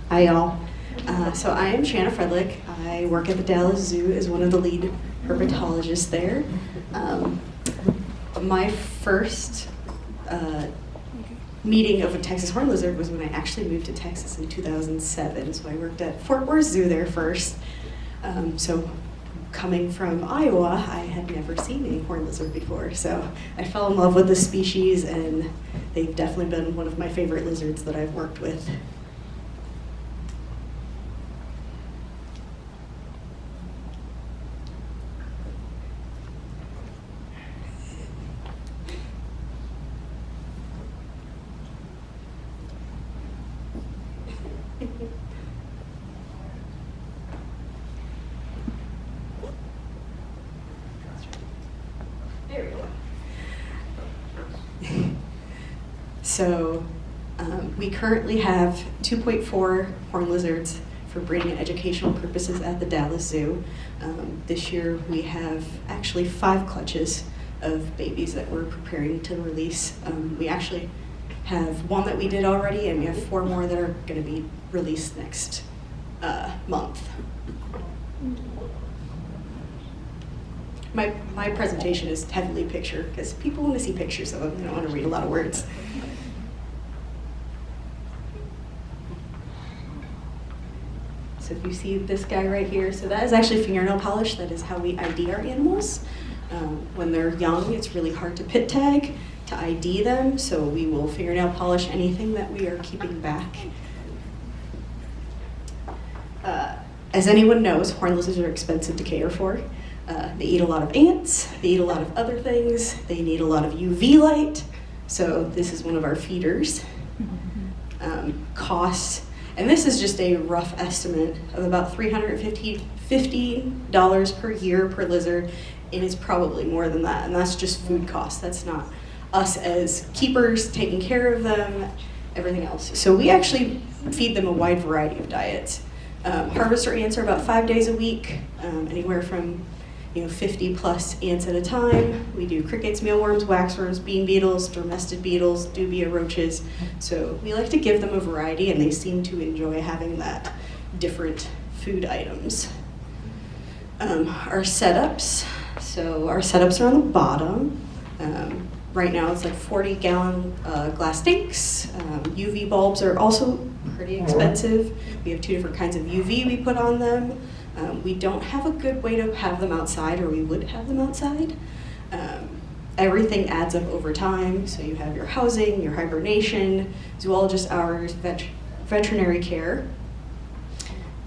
Hi, y'all. So I am Shana Fredlake. I work at the Dallas Zoo as one of the lead herpetologists there. My first meeting of a Texas horned lizard was when I actually moved to Texas in 2007. So I worked at Fort Worth Zoo there first. So coming from Iowa, I had never seen a horned lizard before. So I fell in love with the species, and they've definitely been one of my favorite lizards that I've worked with. There we go. So we currently have 2.4 horned lizards for breeding and educational purposes at the Dallas Zoo. This year we have actually 5 clutches of babies that we're preparing to release. We actually have 1 that we did already, and we have 4 more that are going to be released next month. My presentation is heavily picture because people want to see pictures of them. They don't want to read a lot of words. So if you see this guy right here, so that is actually fingernail polish. That is how we ID our animals. When they're young, it's really hard to pit tag to ID them, so we will fingernail polish anything that we are keeping back. As anyone knows, horned lizards are expensive to care for. They eat a lot of ants, they eat a lot of other things, they need a lot of UV light, so this is one of our feeders. Costs, and this is just a rough estimate of about $350 per year per lizard, and it's probably more than that, and that's just food costs. That's not us as keepers taking care of them, everything else. So we actually feed them a wide variety of diets. Harvester ants are about 5 days a week, anywhere from 50 plus ants at a time. We do crickets, mealworms, waxworms, bean beetles, domestic beetles, dubia roaches. So we like to give them a variety, and they seem to enjoy having that different food items. Our setups. So our setups are on the bottom. Right now it's like 40-gallon glass tanks. UV bulbs are also pretty expensive. We have 2 different kinds of UV we put on them. We don't have a good way to have them outside, or we would have them outside. Everything adds up over time, so you have your housing, your hibernation, zoologist hours, veterinary care.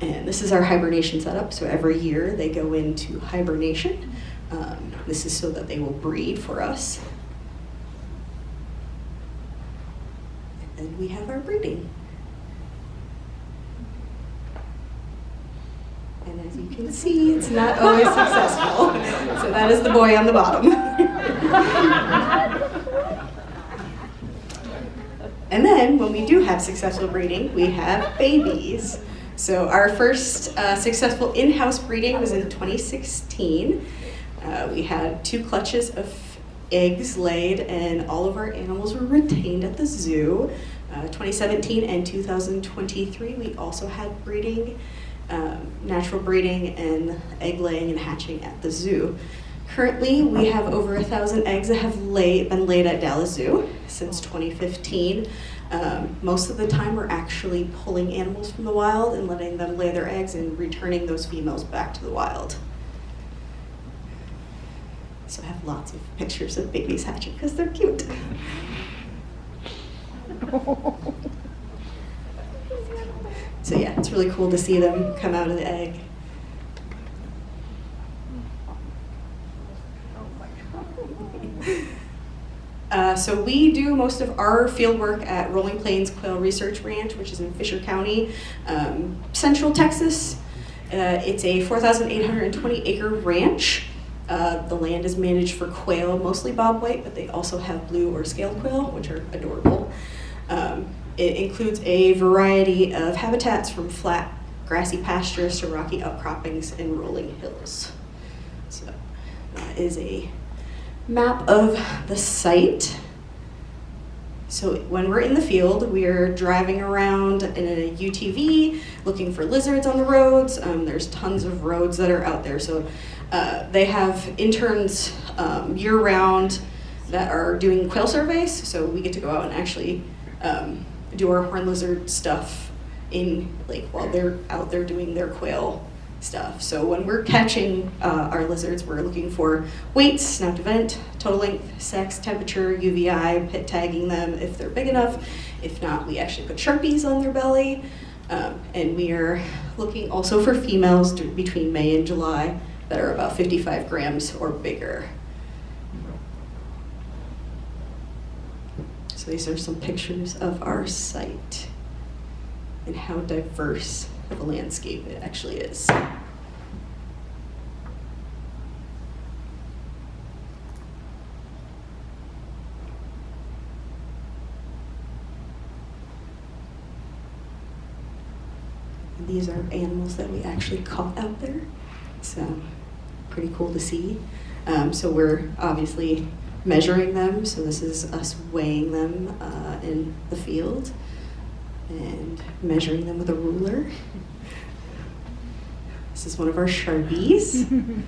And this is our hibernation setup, so every year they go into hibernation. This is so that they will breed for us. And then we have our breeding. And as you can see, it's not always successful. So that is the boy on the bottom. And then when we do have successful breeding, we have babies. So our first successful in-house breeding was in 2016. We had 2 clutches of eggs laid, and all of our animals were retained at the zoo. 2017 and 2023, we also had breeding. Natural breeding and egg laying and hatching at the zoo. Currently, we have over 1,000 eggs that have been laid at Dallas Zoo since 2015. Most of the time, we're actually pulling animals from the wild and letting them lay their eggs and returning those females back to the wild. So I have lots of pictures of babies hatching because they're cute. So yeah, it's really cool to see them come out of the egg. So we do most of our field work at Rolling Plains Quail Research Ranch, which is in Fisher County, Central Texas. It's a 4,820 acre ranch. The land is managed for quail, mostly bobwhite, but they also have blue or scaled quail, which are adorable. It includes a variety of habitats from flat, grassy pastures to rocky outcroppings and rolling hills. So that is a map of the site. So when we're in the field, we're driving around in a UTV, looking for lizards on the roads. There's tons of roads that are out there. So they have interns year-round that are doing quail surveys. So we get to go out and actually do our horned lizard stuff in while they're out there doing their quail stuff. So when we're catching our lizards, we're looking for weights, snout to vent, total length, sex, temperature, UVI, pit tagging them if they're big enough. If not, we actually put Sharpies on their belly. And we are looking also for females between May and July that are about 55 grams or bigger. So these are some pictures of our site and how diverse of a landscape it actually is. And these are animals that we actually caught out there. So pretty cool to see. So we're obviously measuring them. So this is us weighing them in the field and measuring them with a ruler. This is one of our Sharpies. And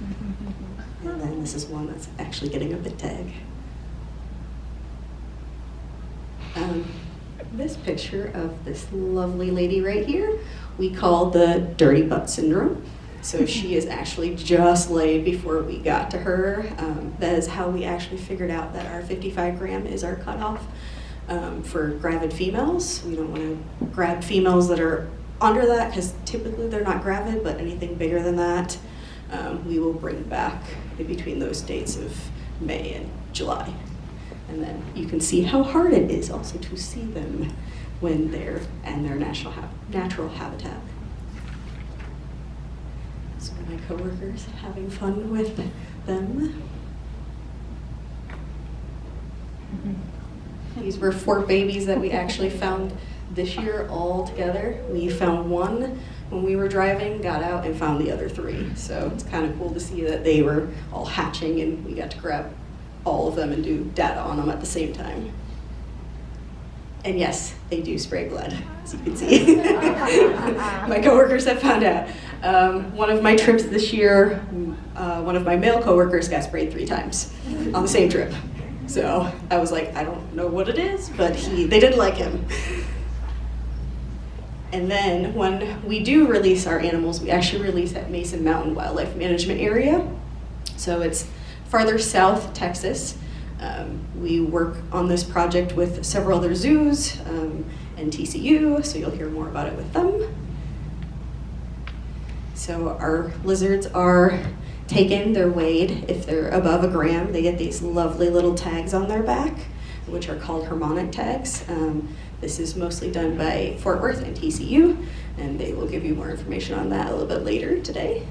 then this is one that's actually getting a bit tag. This picture of this lovely lady right here, we call the dirty butt syndrome. So she is actually just laid before we got to her. That is how we actually figured out that our 55 gram is our cutoff. For gravid females. We don't want to grab females that are under that because typically they're not gravid, but anything bigger than that, we will bring back in between those dates of May and July. And then you can see how hard it is also to see them when they're in their natural habitat. So my coworkers having fun with them. These were 4 babies that we actually found this year all together. We found one when we were driving, got out and found the other 3. So it's kind of cool to see that they were all hatching and we got to grab all of them and do data on them at the same time. And yes, they do spray blood, as you can see. My coworkers have found out. One of my trips this year, one of my male coworkers got sprayed 3 times on the same trip. So I was like, I don't know what it is, but they didn't like him. And then when we do release our animals, we actually release at Mason Mountain Wildlife Management Area. So it's farther south Texas. We work on this project with several other zoos and TCU, so you'll hear more about it with them. So our lizards are taken, they're weighed. If they're above a gram, they get these lovely little tags on their back, which are called harmonic tags. This is mostly done by Fort Worth and TCU, and they will give you more information on that a little bit later today.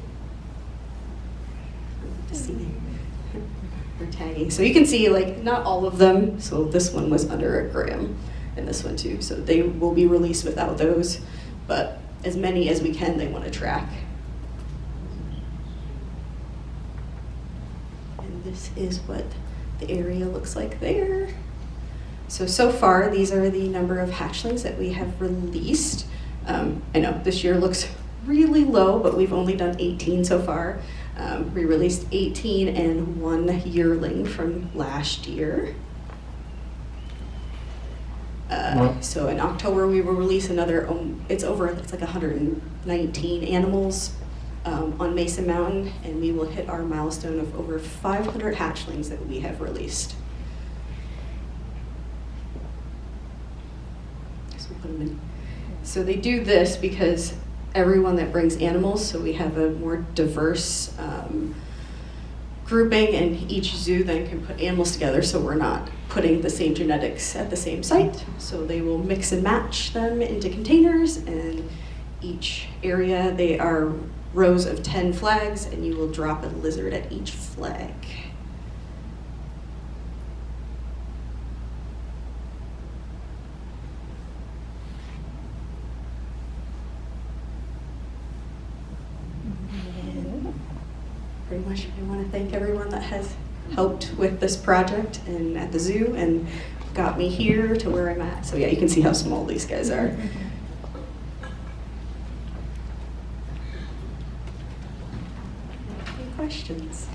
To see we're tagging. So you can see, not all of them. So this one was under a gram, and this one too. So they will be released without those, but as many as we can, they want to track. This is what the area looks like there. So far, these are the number of hatchlings that we have released. I know this year looks really low, but we've only done 18 so far. We released 18 and 1 yearling from last year. So in October, we will release another, it's like 119 animals on Mason Mountain, and we will hit our milestone of over 500 hatchlings that we have released. So we'll put them in. So they do this because everyone that brings animals, so we have a more diverse grouping, and each zoo then can put animals together, so we're not putting the same genetics at the same site. So they will mix and match them into containers, and each area, they are rows of 10 flags, and you will drop a lizard at each flag. And pretty much I want to thank everyone that has helped with this project and at the zoo, and got me here to where I'm at. So yeah, you can see how small these guys are. Any questions?